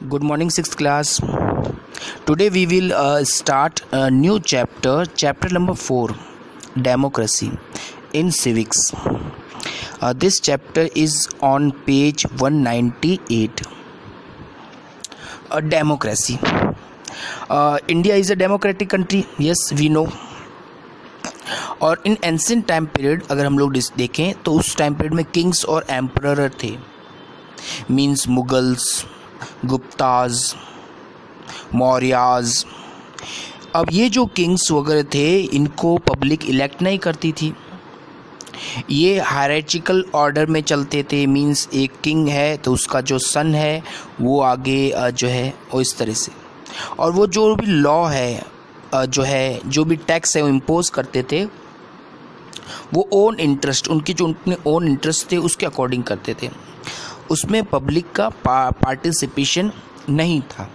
Good morning, 6th class. Today we will start a new chapter number 4, Democracy in Civics. This chapter is on page 198. Democracy. India is a democratic country. Yes, we know. और इन ancient time period अगर हम लोग देखें तो उस time period में Kings और emperor थे. Means Mughals, Gupta's, Mauryas. अब ये जो किंग्स वगैरह थे इनको पब्लिक इलेक्ट नहीं करती थी. ये हायरार्चिकल ऑर्डर में चलते थे. मीन्स एक किंग है तो उसका जो सन है वो आगे जो है वो इस तरह से. और वो जो भी लॉ है जो भी टैक्स है वो इम्पोज करते थे वो ओन इंटरेस्ट उनके ओन इंटरेस्ट थे उसके अकॉर्डिंग करते थे. उसमें पब्लिक का पार्टिसिपेशन नहीं था.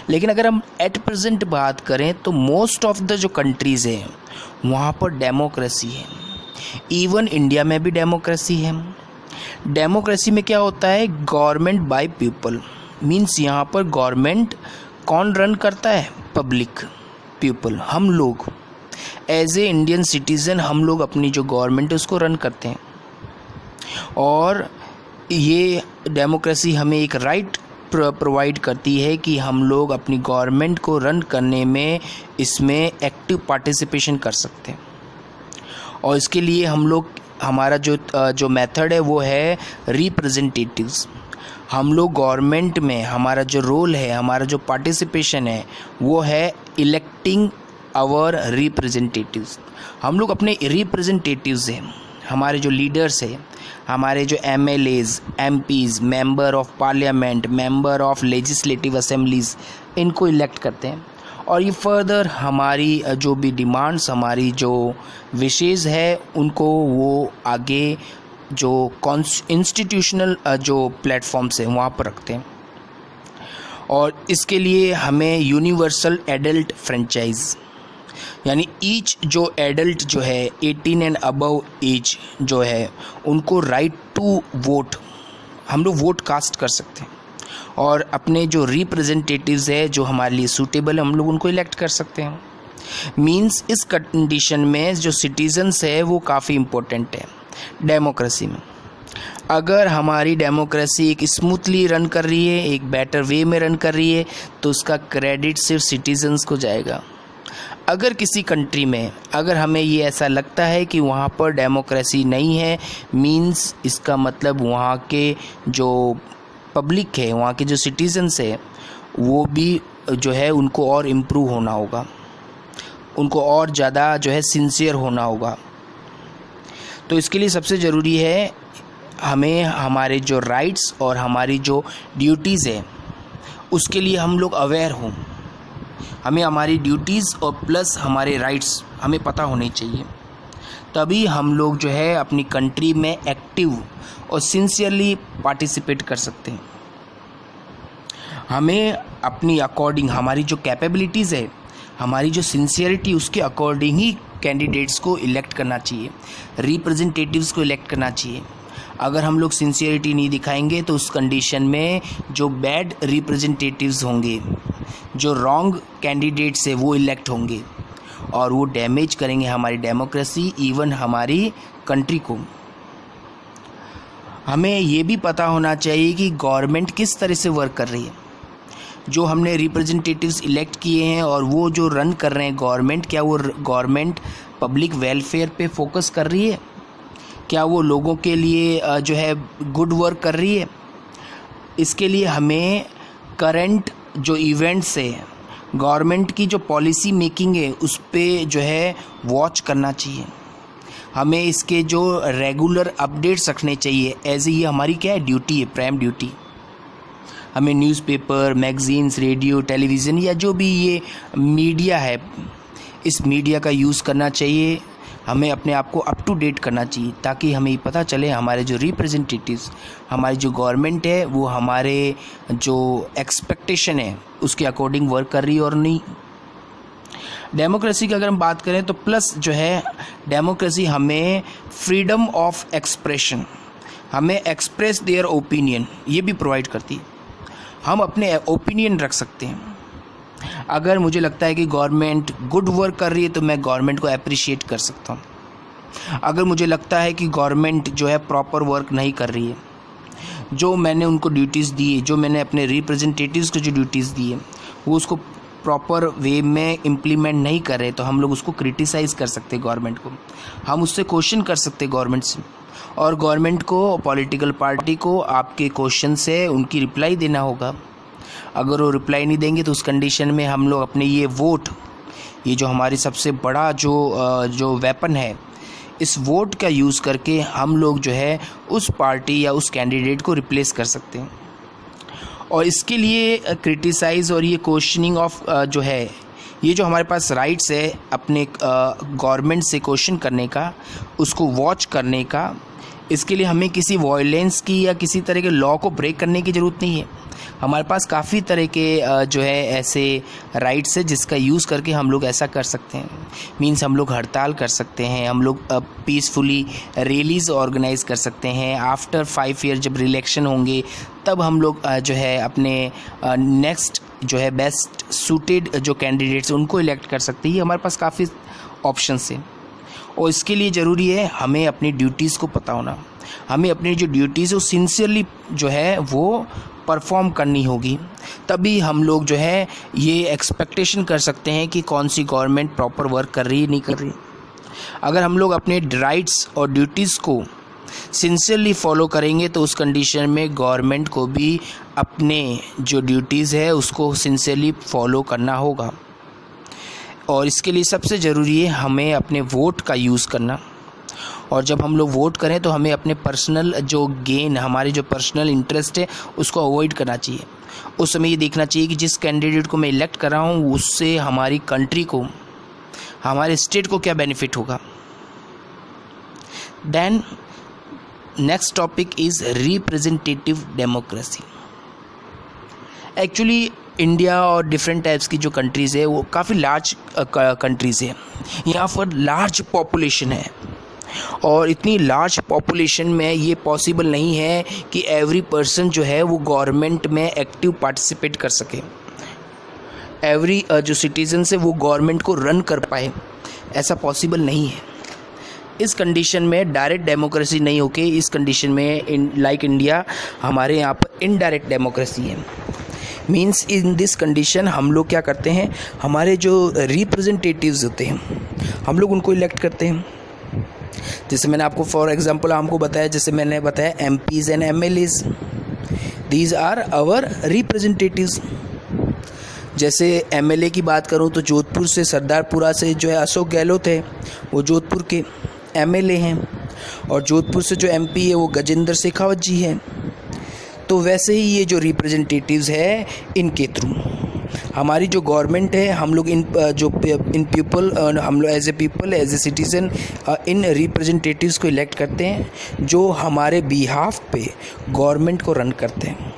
लेकिन अगर हम एट प्रेजेंट बात करें तो मोस्ट ऑफ द जो कंट्रीज़ हैं वहाँ पर डेमोक्रेसी है. इवन इंडिया में भी डेमोक्रेसी है. डेमोक्रेसी में क्या होता है? Government by people. मीन्स यहाँ पर गवर्नमेंट कौन रन करता है? पब्लिक, पीपल, हम लोग एज ए इंडियन सिटीज़न हम लोग अपनी जो गवर्नमेंट है उसको रन करते हैं. और ये डेमोक्रेसी हमें एक राइट प्रोवाइड करती है कि हम लोग अपनी गवर्नमेंट को रन करने में इसमें एक्टिव पार्टिसिपेशन कर सकते हैं. और इसके लिए हम लोग हमारा जो मेथड है वो है रिप्रेजेंटेटिव्स. हम लोग गवर्नमेंट में हमारा जो रोल है, हमारा जो पार्टिसिपेशन है वो है इलेक्टिंग आवर रिप्रेजेंटेटिव्स. हम लोग अपने रिप्रेजेंटेटिव्स हैं, हमारे जो लीडर्स हैं, हमारे जो MLAs, MPs, member of parliament, member of legislative assemblies, इनको इलेक्ट करते हैं. और ये फर्दर हमारी जो भी डिमांड्स, हमारी जो विशेज़ है उनको वो आगे जो इंस्टीट्यूशनल जो प्लेटफॉर्म्स हैं वहाँ पर रखते हैं. और इसके लिए हमें यूनिवर्सल एडल्ट फ्रेंचाइज यानी ईच जो एडल्ट जो है 18 एंड अबव एज जो है उनको राइट टू वोट, हम लोग वोट कास्ट कर सकते हैं. और अपने जो रिप्रेजेंटेटिव्स है जो हमारे लिए सूटेबल है हम लोग उनको इलेक्ट कर सकते हैं. मीन्स इस कंडीशन में जो सिटीजन्स है वो काफ़ी इम्पोर्टेंट है डेमोक्रेसी में. अगर हमारी डेमोक्रेसी एक स्मूथली रन कर रही है, एक बेटर वे में रन कर रही है तो उसका क्रेडिट सिर्फ सिटीजन्स को जाएगा. अगर किसी कंट्री में अगर हमें ये ऐसा लगता है कि वहाँ पर डेमोक्रेसी नहीं है, मीन्स इसका मतलब वहाँ के जो पब्लिक है, वहाँ के जो सिटीजन्स है वो भी जो है उनको और इम्प्रूव होना होगा, उनको और ज़्यादा जो है सिंसियर होना होगा. तो इसके लिए सबसे ज़रूरी है हमें हमारे जो राइट्स और हमारी जो ड्यूटीज़ है उसके लिए हम लोग अवेयर हों. हमें हमारी ड्यूटीज़ और प्लस हमारे राइट्स हमें पता होने चाहिए. तभी हम लोग जो है अपनी कंट्री में एक्टिव और सिंसियरली पार्टिसिपेट कर सकते हैं. हमें अपनी अकॉर्डिंग हमारी जो कैपेबिलिटीज़ है, हमारी जो सिंसियरिटी, उसके अकॉर्डिंग ही कैंडिडेट्स को इलेक्ट करना चाहिए, रिप्रेजेंटेटिव्स को इलेक्ट करना चाहिए. अगर हम लोग सिंसियरिटी नहीं दिखाएंगे तो उस कंडीशन में जो बैड रिप्रेजेंटेटिव्स होंगे, जो रॉन्ग कैंडिडेट्स है वो इलेक्ट होंगे और वो डैमेज करेंगे हमारी डेमोक्रेसी, इवन हमारी कंट्री को. हमें ये भी पता होना चाहिए कि गवर्नमेंट किस तरह से वर्क कर रही है. जो हमने रिप्रेजेंटेटिव्स इलेक्ट किए हैं और वो जो रन कर रहे हैं गवर्नमेंट, क्या वो गवर्नमेंट पब्लिक वेलफेयर पे फोकस कर रही है? क्या वो लोगों के लिए जो है गुड वर्क कर रही है? इसके लिए हमें करंट जो इवेंट्स है, गवर्नमेंट की जो पॉलिसी मेकिंग है उस पे जो है वॉच करना चाहिए. हमें इसके जो रेगुलर अपडेट्स रखने चाहिए. एज ये हमारी क्या है? ड्यूटी है, प्राइम ड्यूटी. हमें न्यूज़पेपर, मैगजीन्स, रेडियो, टेलीविज़न या जो भी ये मीडिया है इस मीडिया का यूज़ करना चाहिए. हमें अपने आप को अप टू डेट करना चाहिए ताकि हमें पता चले हमारे जो रिप्रेजेंटेटिव्स, हमारी जो गवर्नमेंट है वो हमारे जो एक्सपेक्टेशन है उसके अकॉर्डिंग वर्क कर रही है और नहीं. डेमोक्रेसी की अगर हम बात करें तो प्लस जो है डेमोक्रेसी हमें फ्रीडम ऑफ एक्सप्रेशन, हमें एक्सप्रेस देयर ओपिनियन ये भी प्रोवाइड करती है. हम अपने ओपिनियन रख सकते हैं। अगर मुझे लगता है कि गवर्नमेंट गुड वर्क कर रही है तो मैं गवर्नमेंट को अप्रिशिएट कर सकता हूँ। अगर मुझे लगता है कि गवर्नमेंट जो है प्रॉपर वर्क नहीं कर रही है, जो मैंने उनको ड्यूटीज़ दी है, जो मैंने अपने रिप्रेजेंटेटिव्स को जो ड्यूटीज़ दी है वो उसको प्रॉपर वे में इम्प्लीमेंट नहीं कर रहे, तो हम लोग उसको क्रिटिसाइज़ कर सकते हैं गवर्नमेंट को, हम उससे क्वेश्चन कर सकते हैं गवर्नमेंट से, और गवर्नमेंट को, पॉलिटिकल पार्टी को आपके क्वेश्चन से उनकी रिप्लाई देना होगा। अगर वो रिप्लाई नहीं देंगे तो उस कंडीशन में हम लोग अपने ये वोट, ये जो हमारी सबसे बड़ा जो वेपन है, इस वोट का यूज़ करके हम लोग जो है उस पार्टी या उस कैंडिडेट को रिप्लेस कर सकते हैं। और इसके लिए क्रिटिसाइज़ और ये क्वेश्चनिंग ऑफ जो है, ये जो हमारे पास राइट्स है अपने गवर्नमेंट से क्वेश्चन करने का, उसको वॉच करने का, इसके लिए हमें किसी वायलेंस की या किसी तरह के लॉ को ब्रेक करने की ज़रूरत नहीं है। हमारे पास काफ़ी तरह के जो है ऐसे राइट्स है जिसका यूज़ करके हम लोग ऐसा कर सकते हैं। मींस हम लोग हड़ताल कर सकते हैं, हम लोग पीसफुली रैलीज़ ऑर्गेनाइज़ कर सकते हैं। आफ्टर 5 ईयर जब इलेक्शन होंगे तब हम लोग जो है अपने नेक्स्ट जो है बेस्ट सूटेड जो कैंडिडेट्स उनको इलेक्ट कर सकते हैं। हमारे पास काफ़ी ऑप्शंस हैं और इसके लिए ज़रूरी है हमें अपनी ड्यूटीज़ को पता होना। हमें अपनी जो ड्यूटीज़ वो सिंसियरली जो है वो परफॉर्म करनी होगी, तभी हम लोग जो है ये एक्सपेक्टेशन कर सकते हैं कि कौन सी गवर्नमेंट प्रॉपर वर्क कर रही है नहीं कर रही। अगर हम लोग अपने राइट्स और ड्यूटीज़ को सिंसियरली फॉलो करेंगे तो उस कंडीशन में गवर्नमेंट को भी अपने जो ड्यूटीज़ है उसको सिंसियरली फॉलो करना होगा। और इसके लिए सबसे ज़रूरी है हमें अपने वोट का यूज़ करना। और जब हम लोग वोट करें तो हमें अपने पर्सनल जो गेन, हमारे जो पर्सनल इंटरेस्ट है उसको अवॉइड करना चाहिए। उस समय ये देखना चाहिए कि जिस कैंडिडेट को मैं इलेक्ट कर रहा हूँ उससे हमारी कंट्री को, हमारे स्टेट को क्या बेनिफिट होगा। Then next topic is representative democracy. Actually India और डिफरेंट टाइप्स की जो कंट्रीज़ है वो काफ़ी लार्ज कंट्रीज़ है। यहाँ पर लार्ज पॉपुलेशन है और इतनी लार्ज पॉपुलेशन में ये पॉसिबल नहीं है कि एवरी पर्सन जो है वो गवर्नमेंट में एक्टिव पार्टिसिपेट कर सके, एवरी जो सिटीजन है वो गवर्नमेंट को रन कर पाए, ऐसा पॉसिबल नहीं है। इस कंडीशन में डायरेक्ट डेमोक्रेसी नहीं होके इस कंडीशन में लाइक इंडिया हमारे यहाँ पर इनडायरेक्ट डेमोक्रेसी है। मीन्स इन दिस कंडीशन हम लोग क्या करते हैं, हमारे जो रिप्रेजेंटेटिव्स होते हैं हम लोग उनको इलेक्ट करते हैं। जैसे मैंने आपको फॉर एग्जांपल हमको बताया, जैसे मैंने बताया MPs and MLAs, these are our representatives. जैसे MLA की बात करूं तो जोधपुर से, सरदारपुरा से जो है अशोक गहलोत है वो जोधपुर के MLA हैं, और जोधपुर से जो MP है वो गजेंद्र शेखावत जी हैं। तो वैसे ही ये जो रिप्रेजेंटेटिव्स है इनके थ्रू हमारी जो गवर्नमेंट है, हम लोग इन पीपल, हम लोग as a people, as a citizen इन रिप्रेजेंटेटिव्स को इलेक्ट करते हैं जो हमारे बिहाफ पे गवर्नमेंट को रन करते हैं।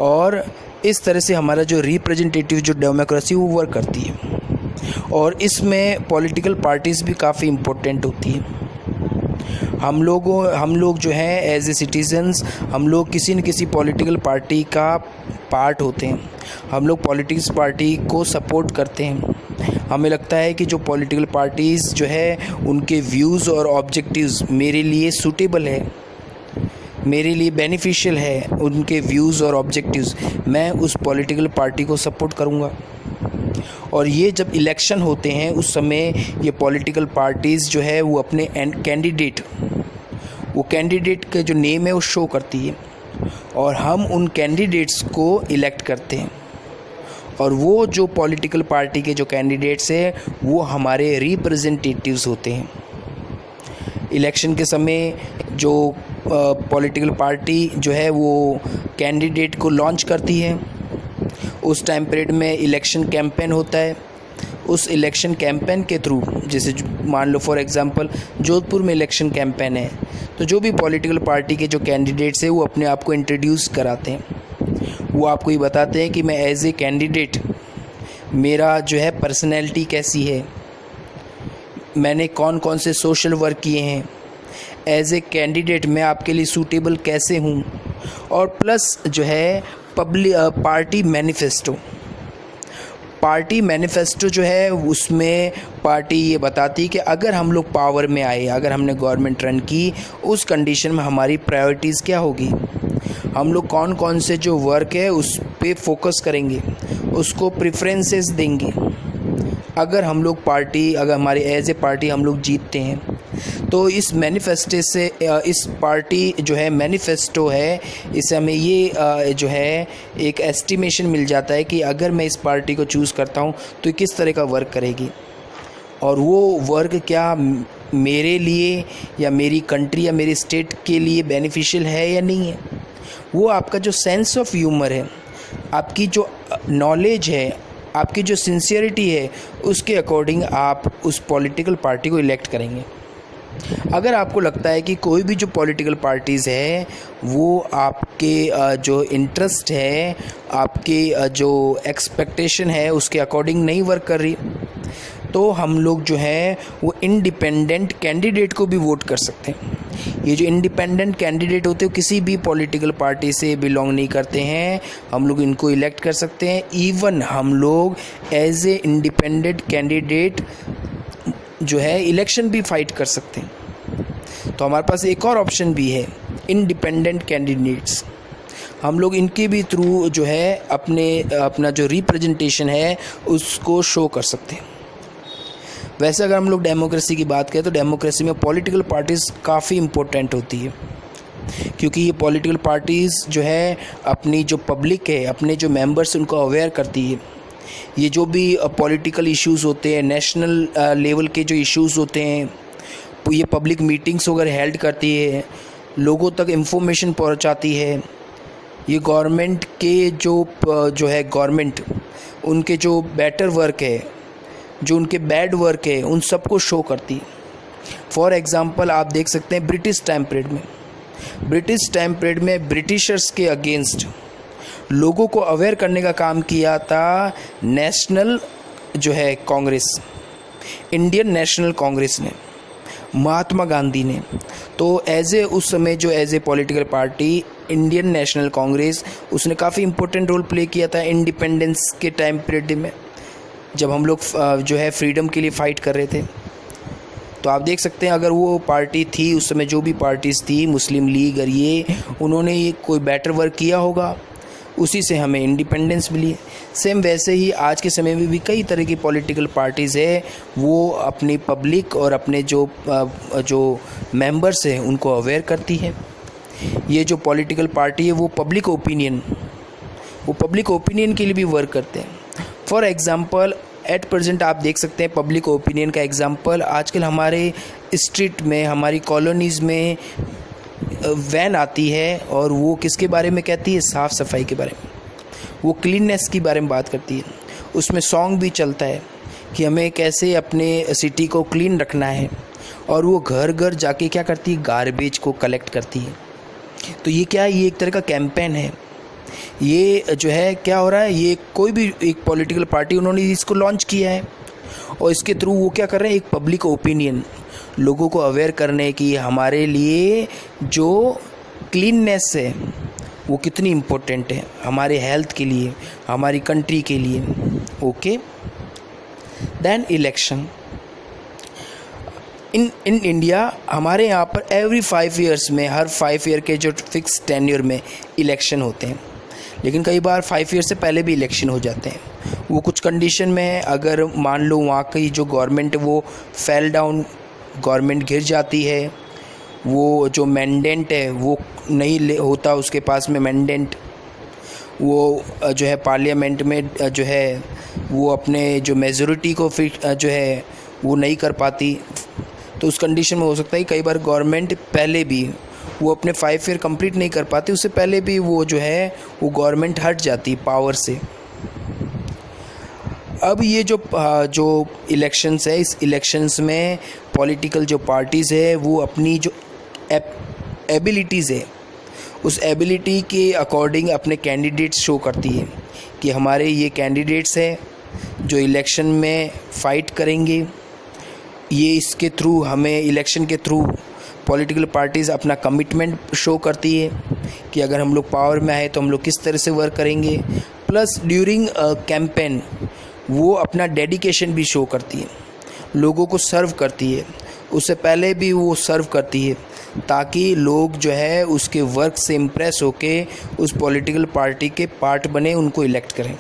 और इस तरह से हमारा जो रिप्रेजेंटेटिव जो डेमोक्रेसी वो वर्क करती है। और इसमें पॉलिटिकल पार्टीज़ भी काफ़ी इम्पोर्टेंट होती है। हम लोग जो हैं एज ए सिटीजन्स, हम लोग किसी न किसी पॉलिटिकल पार्टी का पार्ट होते हैं। हम लोग पॉलिटिक्स पार्टी को सपोर्ट करते हैं। हमें लगता है कि जो पॉलिटिकल पार्टीज़ जो है उनके व्यूज़ और ऑब्जेक्टिव्स मेरे लिए सूटेबल है, मेरे लिए बेनिफिशियल है, उनके व्यूज़ और ऑब्जेक्टिव्स, मैं उस पॉलिटिकल पार्टी को सपोर्ट करूँगा। और ये जब इलेक्शन होते हैं उस समय ये पॉलिटिकल पार्टीज़ जो है वो अपने कैंडिडेट का जो नेम है वो शो करती है और हम उन कैंडिडेट्स को इलेक्ट करते हैं। और वो जो पॉलिटिकल पार्टी के जो कैंडिडेट्स हैं वो हमारे रिप्रेजेंटेटिव्स होते हैं। इलेक्शन के समय जो पॉलिटिकल पार्टी जो है वो कैंडिडेट को लॉन्च करती है, उस टाइम पीरियड में इलेक्शन कैंपेन होता है। उस इलेक्शन कैंपेन के थ्रू, जैसे मान लो फॉर एग्जांपल जोधपुर में इलेक्शन कैंपेन है, तो जो भी पॉलिटिकल पार्टी के जो कैंडिडेट्स हैं वो अपने आप को इंट्रोड्यूस कराते हैं। वो आपको ये बताते हैं कि मैं एज ए कैंडिडेट, मेरा जो है पर्सनैलिटी कैसी है, मैंने कौन कौन से सोशल वर्क किए हैं, एज ए कैंडिडेट मैं आपके लिए सूटेबल कैसे हूँ, और प्लस जो है पार्टी मैनिफेस्टो। पार्टी मैनिफेस्टो जो है उसमें पार्टी ये बताती है कि अगर हम लोग पावर में आए, अगर हमने गवर्नमेंट रन की, उस कंडीशन में हमारी प्रायोरिटीज़ क्या होगी, हम लोग कौन कौन से जो वर्क है उस पे फोकस करेंगे, उसको प्रेफरेंसेस देंगे। अगर हम लोग अगर हमारे एज ए पार्टी हम लोग जीतते हैं तो इस मैनिफेस्टो से इस पार्टी जो है मैनिफेस्टो है, इससे हमें ये जो है एक एस्टिमेशन मिल जाता है कि अगर मैं इस पार्टी को चूज़ करता हूँ तो किस तरह का वर्क करेगी, और वो वर्क क्या मेरे लिए या मेरी कंट्री या मेरे स्टेट के लिए बेनिफिशियल है या नहीं है। वो आपका जो सेंस ऑफ ह्यूमर है, आपकी जो नॉलेज है, आपकी जो सिंसियरिटी है, उसके अकॉर्डिंग आप उस पॉलिटिकल पार्टी को इलेक्ट करेंगे। अगर आपको लगता है कि कोई भी जो पॉलिटिकल पार्टीज़ है वो आपके जो इंटरेस्ट है, आपके जो एक्सपेक्टेशन है उसके अकॉर्डिंग नहीं वर्क कर रही, तो हम लोग जो है वो इंडिपेंडेंट कैंडिडेट को भी वोट कर सकते हैं। ये जो इंडिपेंडेंट कैंडिडेट होते हैं किसी भी पॉलिटिकल पार्टी से बिलोंग नहीं करते हैं, हम लोग इनको इलेक्ट कर सकते हैं। इवन हम लोग एज ए इंडिपेंडेंट कैंडिडेट जो है इलेक्शन भी फाइट कर सकते हैं। तो हमारे पास एक और ऑप्शन भी है, इंडिपेंडेंट कैंडिडेट्स। हम लोग इनके भी थ्रू जो है अपना जो रिप्रेजेंटेशन है उसको शो कर सकते हैं। वैसे अगर हम लोग डेमोक्रेसी की बात करें तो डेमोक्रेसी में पॉलिटिकल पार्टीज़ काफ़ी इम्पोर्टेंट होती है, क्योंकि ये पॉलिटिकल पार्टीज़ जो है अपनी जो पब्लिक है, अपने जो मेंबर्स उनको अवेयर करती है। ये जो भी पॉलिटिकल इश्यूज़ होते हैं, नेशनल लेवल के जो इश्यूज़ होते हैं, ये पब्लिक मीटिंग्स वगैरह हेल्ड करती है, लोगों तक इन्फॉर्मेशन पहुंचाती है। ये गवर्नमेंट के जो है गवर्नमेंट उनके जो बेटर वर्क है, जो उनके बैड वर्क है, उन सबको शो करती है। फॉर एग्ज़ाम्पल आप देख सकते हैं ब्रिटिश टाइम पीरियड में ब्रिटिशर्स के अगेंस्ट लोगों को अवेयर करने का काम किया था नेशनल जो है कांग्रेस, इंडियन नेशनल कांग्रेस ने, महात्मा गांधी ने। तो उस समय जो as a political party Indian National Congress, उसने काफ़ी इम्पोर्टेंट रोल प्ले किया था इंडिपेंडेंस के टाइम पीरियड में, जब हम लोग जो है फ्रीडम के लिए फ़ाइट कर रहे थे। तो आप देख सकते हैं अगर वो पार्टी थी उस समय, जो भी पार्टीज़ थी, मुस्लिम लीग और ये, उन्होंने ये कोई बेटर वर्क किया होगा, उसी से हमें इंडिपेंडेंस मिली। सेम वैसे ही आज के समय में भी कई तरह की पॉलिटिकल पार्टीज़ है, वो अपनी पब्लिक और अपने जो मेंबर्स हैं उनको अवेयर करती है। ये जो पॉलिटिकल पार्टी है वो पब्लिक ओपिनियन के लिए भी वर्क करते हैं। फॉर एग्ज़ाम्पल एट प्रेजेंट आप देख सकते हैं पब्लिक ओपिनियन का एग्ज़ाम्पल, आजकल हमारे स्ट्रीट में, हमारी कॉलोनीज़ में वैन आती है और वो किसके बारे में कहती है, साफ़ सफाई के बारे में, वो क्लीननेस के बारे में बात करती है। उसमें सॉन्ग भी चलता है कि हमें कैसे अपने सिटी को क्लीन रखना है, और वो घर घर जाके क्या करती है, गार्बेज को कलेक्ट करती है। तो ये क्या है, ये एक तरह का कैंपेन है। ये जो है क्या हो रहा है, ये कोई भी एक पॉलिटिकल पार्टी उन्होंने इसको लॉन्च किया है, और इसके थ्रू वो क्या कर रहे हैं, एक पब्लिक ओपिनियन, लोगों को अवेयर करने की हमारे लिए जो क्लीननेस है वो कितनी इम्पोर्टेंट है हमारे हेल्थ के लिए, हमारी कंट्री के लिए। Okay, then election in India, हमारे यहाँ पर एवरी 5 ईयर्स में, हर 5 ईयर के जो फिक्स टेन्योर में इलेक्शन होते हैं, लेकिन कई बार 5 ईयर से पहले भी इलेक्शन हो जाते हैं। वो कुछ कंडीशन में है, अगर मान लो वहाँ की जो गवर्नमेंट है वो फेल डाउन, गवर्नमेंट गिर जाती है, वो जो मैंडेट है वो नहीं होता उसके पास में मैंडेट, वो जो है पार्लियामेंट में जो है वो अपने जो मेजॉरिटी को फिट जो है वो नहीं कर पाती, तो उस कंडीशन में हो सकता है कई बार गवर्नमेंट पहले भी वो अपने 5 ईयर कंप्लीट नहीं कर पाती, उससे पहले भी वो जो है वो गवर्नमेंट हट जाती पावर से। अब ये जो इलेक्शंस है, इस इलेक्शंस में पॉलिटिकल जो पार्टीज़ है वो अपनी जो एबिलिटीज़ है उस एबिलिटी के अकॉर्डिंग अपने कैंडिडेट्स शो करती है कि हमारे ये कैंडिडेट्स हैं जो इलेक्शन में फ़ाइट करेंगे। ये इसके थ्रू हमें इलेक्शन के थ्रू पॉलिटिकल पार्टीज़ अपना कमिटमेंट शो करती है कि अगर हम लोग पावर में आए तो हम लोग किस तरह से वर्क करेंगे। प्लस ड्यूरिंग कैंपेन वो अपना डेडिकेशन भी शो करती है, लोगों को सर्व करती है, उससे पहले भी वो सर्व करती है ताकि लोग जो है उसके वर्क से इम्प्रेस होके उस पॉलिटिकल पार्टी के पार्ट बने, उनको इलेक्ट करें।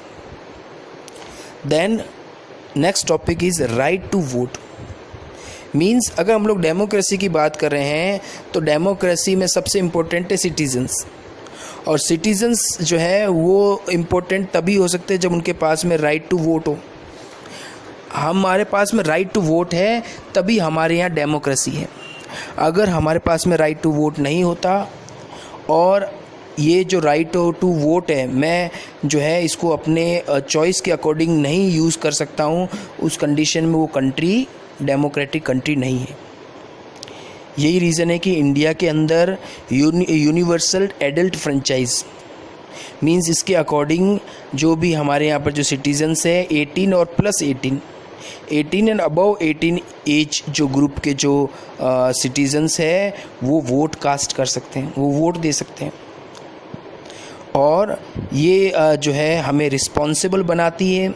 Then next topic is right to vote. Means अगर हम लोग डेमोक्रेसी की बात कर रहे हैं तो डेमोक्रेसी में सबसे इम्पोर्टेंट है सिटीजन्स, और सिटीजन्स जो है वो इम्पोर्टेंट तभी हो सकते हैं जब उनके पास में राइट टू वोट हो। हमारे पास में राइट टू वोट है तभी हमारे यहाँ डेमोक्रेसी है। अगर हमारे पास में राइट टू वोट नहीं होता, और ये जो राइट टू वोट है मैं जो है इसको अपने चॉइस के अकॉर्डिंग नहीं यूज़ कर सकता हूँ, उस कंडीशन में वो कंट्री डेमोक्रेटिक कंट्री नहीं है। यही रीज़न है कि इंडिया के अंदर यूनिवर्सल एडल्ट फ्रेंचाइज मींस इसके अकॉर्डिंग जो भी हमारे यहाँ पर जो सिटीजन्स है 18 और प्लस 18 एंड अबव 18 एज जो ग्रुप के जो सिटीजन्स है वो वोट कास्ट कर सकते हैं, वो वोट दे सकते हैं। और ये जो है हमें रिस्पॉन्सिबल बनाती है,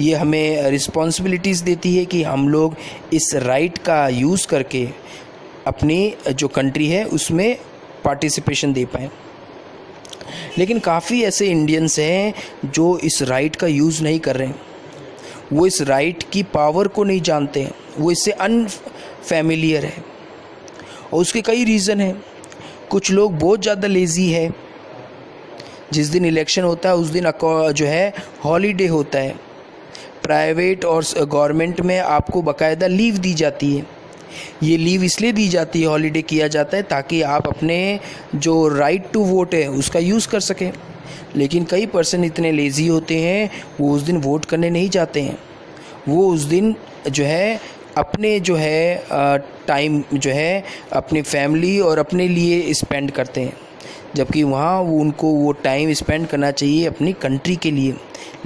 ये हमें रिस्पॉन्सिबिलिटीज़ देती है कि हम लोग इस राइट का यूज़ करके अपनी जो कंट्री है उसमें पार्टिसिपेशन दे पाएँ। लेकिन काफ़ी ऐसे इंडियंस हैं जो इस राइट का यूज़ नहीं कर रहे हैं, वो इस राइट की पावर को नहीं जानते हैं, वो इससे अनफेमिलियर है। और उसके कई रीज़न हैं। कुछ लोग बहुत ज़्यादा लेज़ी है, जिस दिन इलेक्शन होता है उस दिन जो है हॉलीडे होता है। प्राइवेट और गवर्नमेंट में आपको बाकायदा लीव दी जाती है। ये लीव इसलिए दी जाती है, हॉलीडे किया जाता है ताकि आप अपने जो राइट टू वोट है उसका यूज़ कर सकें। लेकिन कई पर्सन इतने लेज़ी होते हैं वो उस दिन वोट करने नहीं जाते हैं, वो उस दिन जो है अपने जो है टाइम जो है अपनी फैमिली और अपने लिए स्पेंड करते हैं, जबकि वहाँ उनको वो टाइम स्पेंड करना चाहिए अपनी कंट्री के लिए,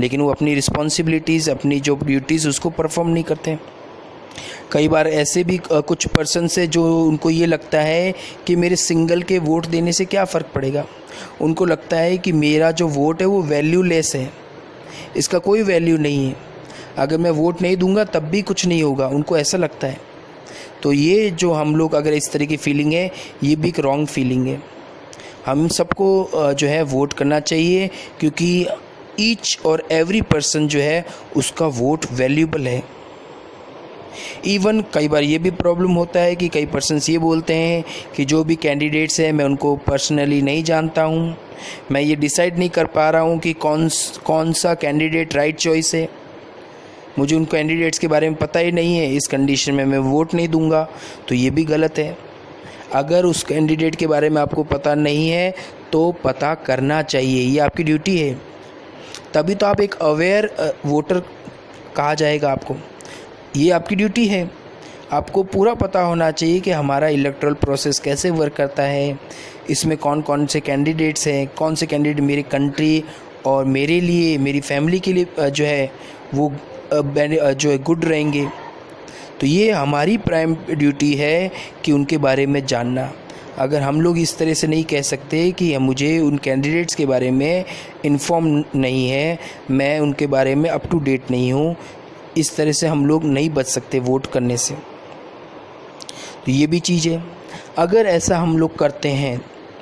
लेकिन वो अपनी रिस्पॉन्सिबिलिटीज़, अपनी जो ड्यूटीज़ उसको परफॉर्म नहीं करते हैं। कई बार ऐसे भी कुछ पर्सन से जो उनको ये लगता है कि मेरे सिंगल के वोट देने से क्या फ़र्क पड़ेगा, उनको लगता है कि मेरा जो वोट है वो वैल्यूलेस है, इसका कोई वैल्यू नहीं है, अगर मैं वोट नहीं दूंगा तब भी कुछ नहीं होगा, उनको ऐसा लगता है। तो ये जो हम लोग अगर इस तरह की फीलिंग है ये भी एक रॉन्ग फीलिंग है। हम सबको जो है वोट करना चाहिए क्योंकि ईच और एवरी पर्सन जो है उसका वोट वैल्यूबल है। इवन कई बार ये भी प्रॉब्लम होता है कि कई पर्सन्स ये बोलते हैं कि जो भी कैंडिडेट्स हैं मैं उनको पर्सनली नहीं जानता हूँ, मैं ये डिसाइड नहीं कर पा रहा हूँ कि कौन सा कैंडिडेट राइट चॉइस है, मुझे उन कैंडिडेट्स के बारे में पता ही नहीं है, इस कंडीशन में मैं वोट नहीं दूंगा। तो ये भी गलत है। अगर उस कैंडिडेट के बारे में आपको पता नहीं है तो पता करना चाहिए, ये आपकी ड्यूटी है, तभी तो आप एक अवेयर वोटर कहा जाएगा आपको। ये आपकी ड्यूटी है, आपको पूरा पता होना चाहिए कि हमारा इलेक्टोरल प्रोसेस कैसे वर्क करता है, इसमें कौन कौन से कैंडिडेट्स हैं, कौन से कैंडिडेट मेरी कंट्री और मेरे लिए, मेरी फैमिली के लिए जो है वो जो है गुड रहेंगे। तो ये हमारी प्राइम ड्यूटी है कि उनके बारे में जानना। अगर हम लोग इस तरह से नहीं कह सकते कि मुझे उन कैंडिडेट्स के बारे में इन्फॉर्म नहीं है, मैं उनके बारे में अप टू डेट नहीं हूँ, इस तरह से हम लोग नहीं बच सकते वोट करने से। तो ये भी चीज़ है। अगर ऐसा हम लोग करते हैं,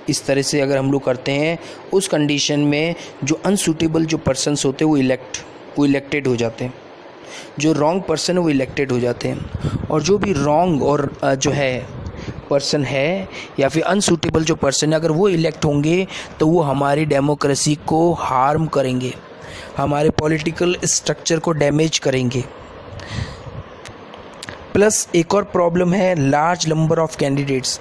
इस तरह से अगर हम लोग करते हैं, उस कंडीशन में जो अनसूटेबल जो पर्सन्स होते हैं वो इलेक्टेड हो जाते हैं, जो रॉन्ग पर्सन है वो इलेक्टेड हो जाते हैं। और जो भी रॉन्ग और जो है पर्सन है या फिर अनसूटेबल जो पर्सन है, अगर वो इलेक्ट होंगे तो वो हमारी डेमोक्रेसी को हार्म करेंगे, हमारे पॉलिटिकल स्ट्रक्चर को डैमेज करेंगे। प्लस एक और प्रॉब्लम है लार्ज नंबर ऑफ कैंडिडेट्स।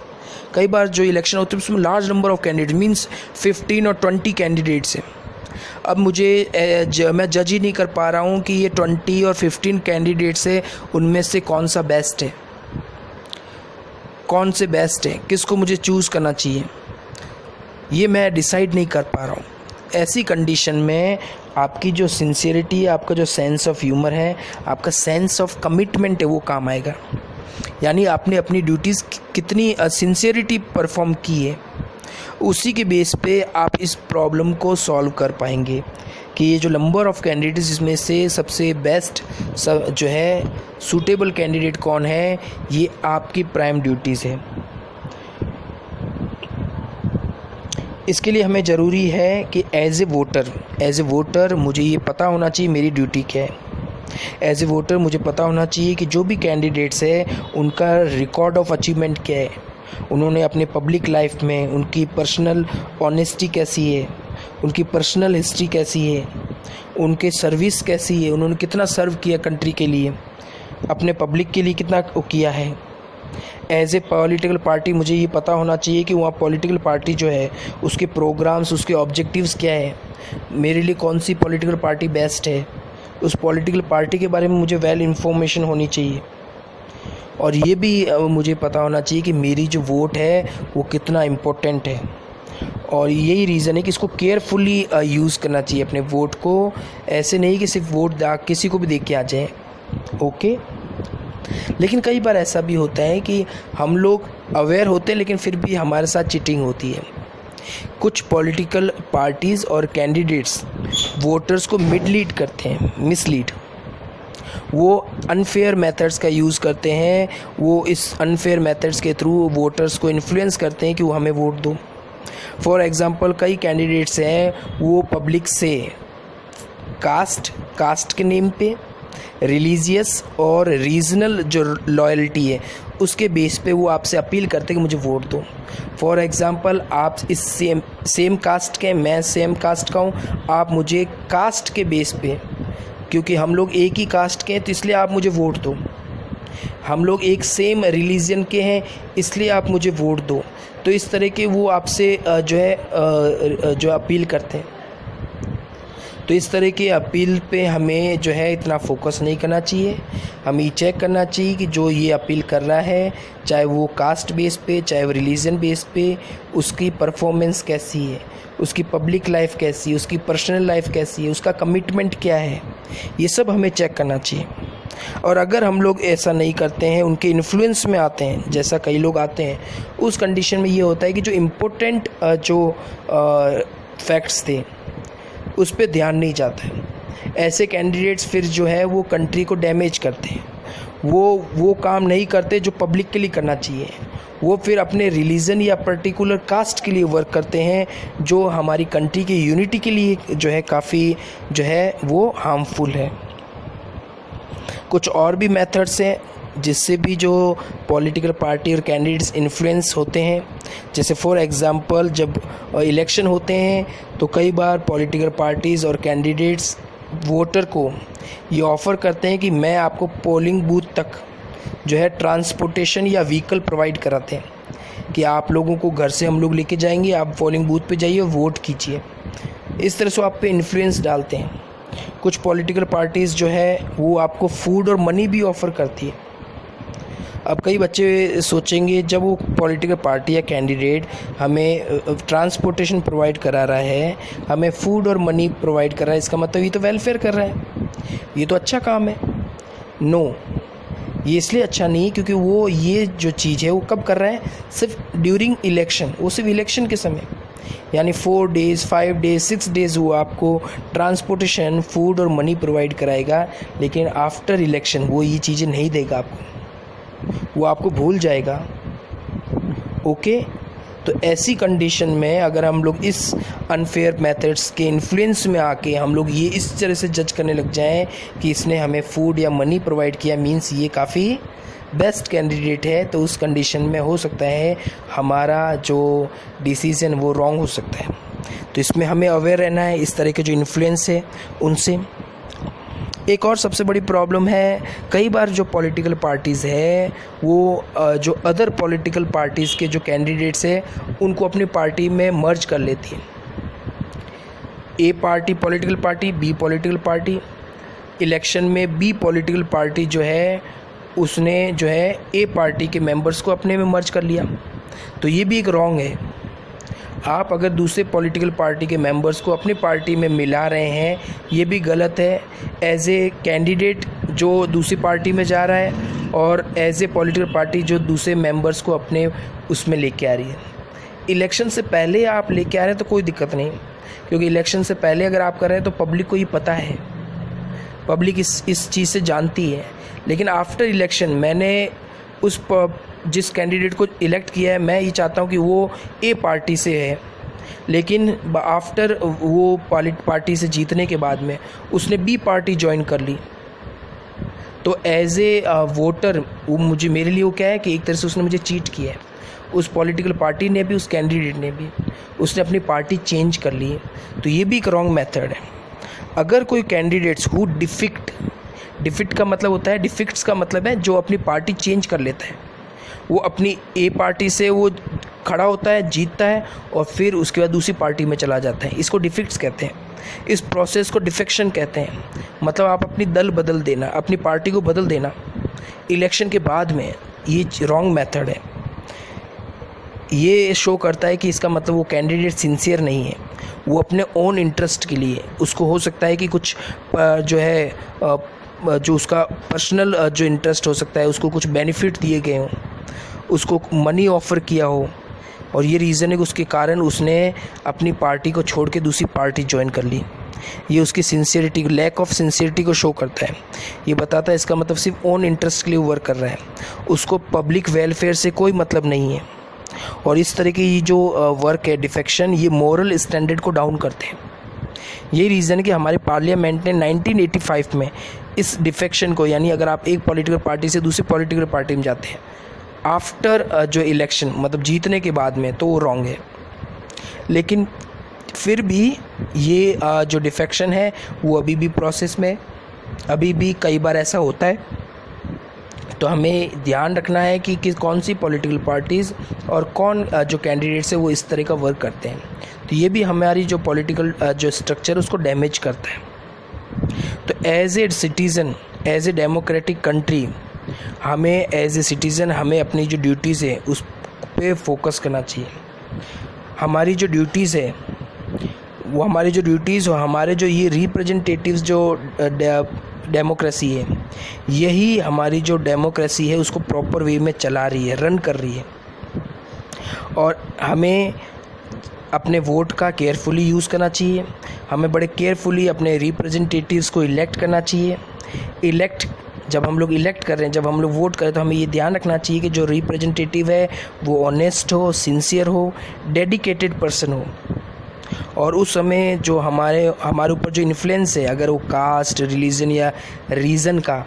कई बार जो इलेक्शन होते हैं उसमें large number of candidate means 15 और 20 कैंडिडेट्स हैं। अब मैं जज ही नहीं कर पा रहा हूँ कि ये 20 और 15 कैंडिडेट्स है, उनमें से कौन सा बेस्ट है, कौन से बेस्ट है, किसको मुझे चूज़ करना चाहिए, ये मैं डिसाइड नहीं कर पा रहा हूँ। ऐसी कंडीशन में आपकी जो सिंसियरिटी है, आपका जो सेंस ऑफ ह्यूमर है, आपका सेंस ऑफ कमिटमेंट है, वो काम आएगा। यानी आपने अपनी ड्यूटीज़ कितनी सिंसियरिटी परफॉर्म की है, उसी के बेस पे आप इस प्रॉब्लम को सॉल्व कर पाएंगे कि ये जो नंबर ऑफ़ कैंडिडेट्स इसमें से सबसे बेस्ट जो है सूटेबल कैंडिडेट कौन है, ये आपकी प्राइम ड्यूटीज़ है। इसके लिए हमें ज़रूरी है कि एज ए वोटर मुझे ये पता होना चाहिए मेरी ड्यूटी क्या है। एज ए वोटर मुझे पता होना चाहिए कि जो भी कैंडिडेट्स है उनका रिकॉर्ड ऑफ अचीवमेंट क्या है, उन्होंने अपने पब्लिक लाइफ में उनकी पर्सनल ऑनेस्टी कैसी है, उनकी पर्सनल हिस्ट्री कैसी है, उनके सर्विस कैसी है, उन्होंने कितना सर्व किया कंट्री के लिए, अपने पब्लिक के लिए कितना किया है। एज ए पॉलिटिकल पार्टी मुझे ये पता होना चाहिए कि वहाँ पॉलिटिकल पार्टी जो है उसके प्रोग्राम्स, उसके ऑब्जेक्टिव्स क्या है, मेरे लिए कौन सी पॉलिटिकल पार्टी बेस्ट है, उस पॉलिटिकल पार्टी के बारे में मुझे वेल इन्फॉर्मेशन होनी चाहिए। और ये भी मुझे पता होना चाहिए कि मेरी जो वोट है वो कितना इम्पोर्टेंट है। और यही रीज़न है कि इसको केयरफुली यूज़ करना चाहिए अपने वोट को, ऐसे नहीं कि सिर्फ वोट किसी को भी दे के आ जाए। ओके, लेकिन कई बार ऐसा भी होता है कि हम लोग अवेयर होते हैं लेकिन फिर भी हमारे साथ चीटिंग होती है। कुछ पॉलिटिकल पार्टीज़ और कैंडिडेट्स वोटर्स को मिसलीड करते हैं, वो अनफेयर मेथड्स का यूज़ करते हैं, वो इस अनफेयर मेथड्स के थ्रू वोटर्स को इन्फ्लुएंस करते हैं कि वो हमें वोट दो। फॉर एग्ज़ाम्पल कई कैंडिडेट्स हैं वो पब्लिक से कास्ट के नेम पे, रिलीजियस और रीजनल जो लॉयल्टी है उसके बेस पे वो आपसे अपील करते हैं कि मुझे वोट दो। फॉर एग्ज़ाम्पल आप इस सेम कास्ट के, मैं सेम कास्ट का हूँ, आप मुझे कास्ट के बेस पे, क्योंकि हम लोग एक ही कास्ट के हैं तो इसलिए आप मुझे वोट दो। हम लोग एक सेम रिलीजन के हैं इसलिए आप मुझे वोट दो। तो इस तरह के वो आपसे जो अपील करते हैं। तो इस तरह के अपील पे हमें जो है इतना फोकस नहीं करना चाहिए। हमें ये चेक करना चाहिए कि जो ये अपील कर रहा है, चाहे वो कास्ट बेस पे, चाहे वो रिलीजन बेस पे, उसकी परफॉर्मेंस कैसी है, उसकी पब्लिक लाइफ कैसी है, उसकी पर्सनल लाइफ कैसी है, उसका कमिटमेंट क्या है, ये सब हमें चेक करना चाहिए। और अगर हम लोग ऐसा नहीं करते हैं, उनके इन्फ्लुएंस में आते हैं, जैसा कई लोग आते हैं, उस कंडीशन में ये होता है कि जो इम्पोर्टेंट जो फैक्ट्स थे उस पर ध्यान नहीं जाता है। ऐसे कैंडिडेट्स फिर जो है वो कंट्री को डैमेज करते हैं, वो काम नहीं करते जो पब्लिक के लिए करना चाहिए। वो फिर अपने रिलीजन या पर्टिकुलर कास्ट के लिए वर्क करते हैं जो हमारी कंट्री की यूनिटी के लिए जो है काफ़ी जो है वो हार्मफुल है। कुछ और भी मेथड्स हैं जिससे भी जो पॉलिटिकल पार्टी और कैंडिडेट्स इन्फ्लुएंस होते हैं। जैसे फॉर एग्ज़ाम्पल जब इलेक्शन होते हैं तो कई बार पॉलिटिकल पार्टीज़ और कैंडिडेट्स वोटर को ये ऑफ़र करते हैं कि मैं आपको पोलिंग बूथ तक जो है ट्रांसपोर्टेशन या व्हीकल प्रोवाइड कराते हैं कि आप लोगों को घर से हम लोग लेके जाएंगे, आप पोलिंग बूथ पे जाइए, वोट कीजिए। इस तरह से आप पे इन्फ्लुएंस डालते हैं। कुछ पॉलिटिकल पार्टीज़ जो है वो आपको फूड और मनी भी ऑफ़र करती है। अब कई बच्चे सोचेंगे जब वो पॉलिटिकल पार्टी या कैंडिडेट हमें ट्रांसपोर्टेशन प्रोवाइड करा रहा है, हमें फूड और मनी प्रोवाइड कर रहा है, इसका मतलब ये तो वेलफेयर कर रहा है, ये तो अच्छा काम है। नो, ये इसलिए अच्छा नहीं क्योंकि वो ये जो चीज़ है वो कब कर रहा है, सिर्फ ड्यूरिंग इलेक्शन, वो सिर्फ इलेक्शन के समय, यानी 4 डेज़ 5 डेज़ 6 डेज़ वो आपको ट्रांसपोर्टेशन, फूड और मनी प्रोवाइड कराएगा, लेकिन आफ्टर इलेक्शन वो ये चीज़ें नहीं देगा आपको, वो आपको भूल जाएगा। ओके, तो ऐसी कंडीशन में अगर हम लोग इस अनफेयर मेथड्स के इन्फ्लुएंस में आके हम लोग ये इस तरह से जज करने लग जाएं कि इसने हमें फूड या मनी प्रोवाइड किया मीन्स ये काफ़ी बेस्ट कैंडिडेट है, तो उस कंडीशन में हो सकता है हमारा जो डिसीज़न वो रॉन्ग हो सकता है। तो इसमें हमें अवेयर रहना है इस तरह के जो इन्फ्लुएंस है उनसे। एक और सबसे बड़ी प्रॉब्लम है, कई बार जो पॉलिटिकल पार्टीज़ है वो जो अदर पॉलिटिकल पार्टीज़ के जो कैंडिडेट्स है उनको अपनी पार्टी में मर्ज कर लेती है। A party political party, B political party, election में बी पॉलिटिकल पार्टी जो है उसने जो है ए पार्टी के मेंबर्स को अपने में मर्ज कर लिया, तो ये भी एक रॉन्ग है। आप अगर दूसरे पॉलिटिकल पार्टी के मेंबर्स को अपनी पार्टी में मिला रहे हैं ये भी गलत है। एज ए कैंडिडेट जो दूसरी पार्टी में जा रहा है और एज ए पॉलिटिकल पार्टी जो दूसरे मेंबर्स को अपने उसमें लेके आ रही है, इलेक्शन से पहले आप लेके आ रहे हैं तो कोई दिक्कत नहीं, क्योंकि इलेक्शन से पहले अगर आप कर रहे हैं तो पब्लिक को ये पता है, पब्लिक इस चीज़ से जानती है। लेकिन आफ्टर इलेक्शन मैंने जिस कैंडिडेट को इलेक्ट किया है, मैं ये चाहता हूँ कि वो ए पार्टी से है, लेकिन आफ्टर वो पार्टी से जीतने के बाद में उसने बी पार्टी ज्वाइन कर ली, तो एज ए वोटर वो मेरे लिए वो क्या है कि एक तरह से उसने मुझे चीट किया है। उस पॉलिटिकल पार्टी ने भी, उस कैंडिडेट ने भी, उसने अपनी पार्टी चेंज कर ली है, तो ये भी एक रॉन्ग मेथड है। अगर कोई कैंडिडेट्स हु डिफिक्ट का मतलब होता है, डिफिक्ट्स का मतलब है जो अपनी पार्टी चेंज कर लेता है, वो अपनी ए पार्टी से वो खड़ा होता है, जीतता है और फिर उसके बाद दूसरी पार्टी में चला जाता है, इसको डिफिक्ट्स कहते हैं। इस प्रोसेस को डिफेक्शन कहते हैं। मतलब आप अपनी दल बदल देना, अपनी पार्टी को बदल देना इलेक्शन के बाद में, ये रॉन्ग मेथड है। ये शो करता है कि इसका मतलब वो कैंडिडेट सिंसियर नहीं है, वो अपने ओन इंटरेस्ट के लिए, उसको हो सकता है कि कुछ जो है जो उसका पर्सनल जो इंटरेस्ट हो सकता है, उसको कुछ बेनिफिट दिए गए हों, उसको मनी ऑफ़र किया हो, और ये रीज़न है कि उसके कारण उसने अपनी पार्टी को छोड़ के दूसरी पार्टी ज्वाइन कर ली। ये उसकी सिंसियरिटी, लैक ऑफ सिंसियरिटी को शो करता है। ये बताता है इसका मतलब सिर्फ ओन इंटरेस्ट के लिए वर्क कर रहा है, उसको पब्लिक वेलफेयर से कोई मतलब नहीं है। और इस तरह की जो वर्क है डिफेक्शन, ये मोरल स्टैंडर्ड को डाउन करते हैं। यही रीज़न है कि हमारे पार्लियामेंट ने 1985 में इस डिफेक्शन को, यानी अगर आप एक पॉलिटिकल पार्टी से दूसरी पॉलिटिकल पार्टी में जाते हैं आफ्टर जो इलेक्शन, मतलब जीतने के बाद में, तो वो रॉन्ग है। लेकिन फिर भी ये जो डिफेक्शन है वो अभी भी प्रोसेस में, अभी भी कई बार ऐसा होता है। तो हमें ध्यान रखना है कि कौन सी पॉलिटिकल पार्टीज़ और कौन जो कैंडिडेट्स है वो इस तरह का वर्क करते हैं। तो ये भी हमारी जो पॉलिटिकल जो स्ट्रक्चर उसको डैमेज करता है। तो as a citizen, as a democratic country, हमें एज ए सिटीज़न हमें अपनी जो ड्यूटीज़ है उस पे फोकस करना चाहिए। हमारी जो ड्यूटीज़ है वो हमारी जो ड्यूटीज़ हो, हमारे जो ये रिप्रेजेंटेटिव्स जो डेमोक्रेसी है, यही हमारी जो डेमोक्रेसी है उसको प्रॉपर वे में चला रही है, रन कर रही है। और हमें अपने वोट का केयरफुली यूज़ करना चाहिए। हमें बड़े केयरफुली अपने रिप्रेजेंटेटिव्स को इलेक्ट करना चाहिए। जब हम लोग इलेक्ट कर रहे हैं, जब हम लोग वोट करें, तो हमें ये ध्यान रखना चाहिए कि जो रिप्रेजेंटेटिव है वो ऑनेस्ट हो, सिंसियर हो, डेडिकेटेड पर्सन हो। और उस समय जो हमारे ऊपर जो इन्फ्लुएंस है, अगर वो कास्ट, रिलीजन या रीज़न का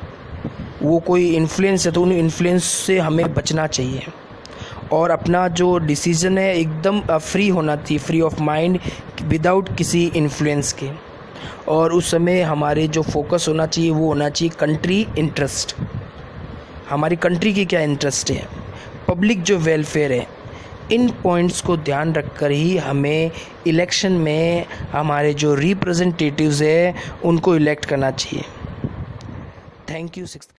वो कोई इन्फ्लुएंस है, तो उन इन्फ्लुएंस से हमें बचना चाहिए। और अपना जो डिसीज़न है एकदम फ्री होना चाहिए, फ्री ऑफ माइंड, विदाउट किसी इन्फ्लुएंस के। और उस समय हमारे जो फोकस होना चाहिए वो होना चाहिए कंट्री इंटरेस्ट। हमारी कंट्री की क्या इंटरेस्ट है, पब्लिक जो वेलफेयर है, इन पॉइंट्स को ध्यान रखकर ही हमें इलेक्शन में हमारे जो रिप्रेजेंटेटिव्स है उनको इलेक्ट करना चाहिए। Thank you.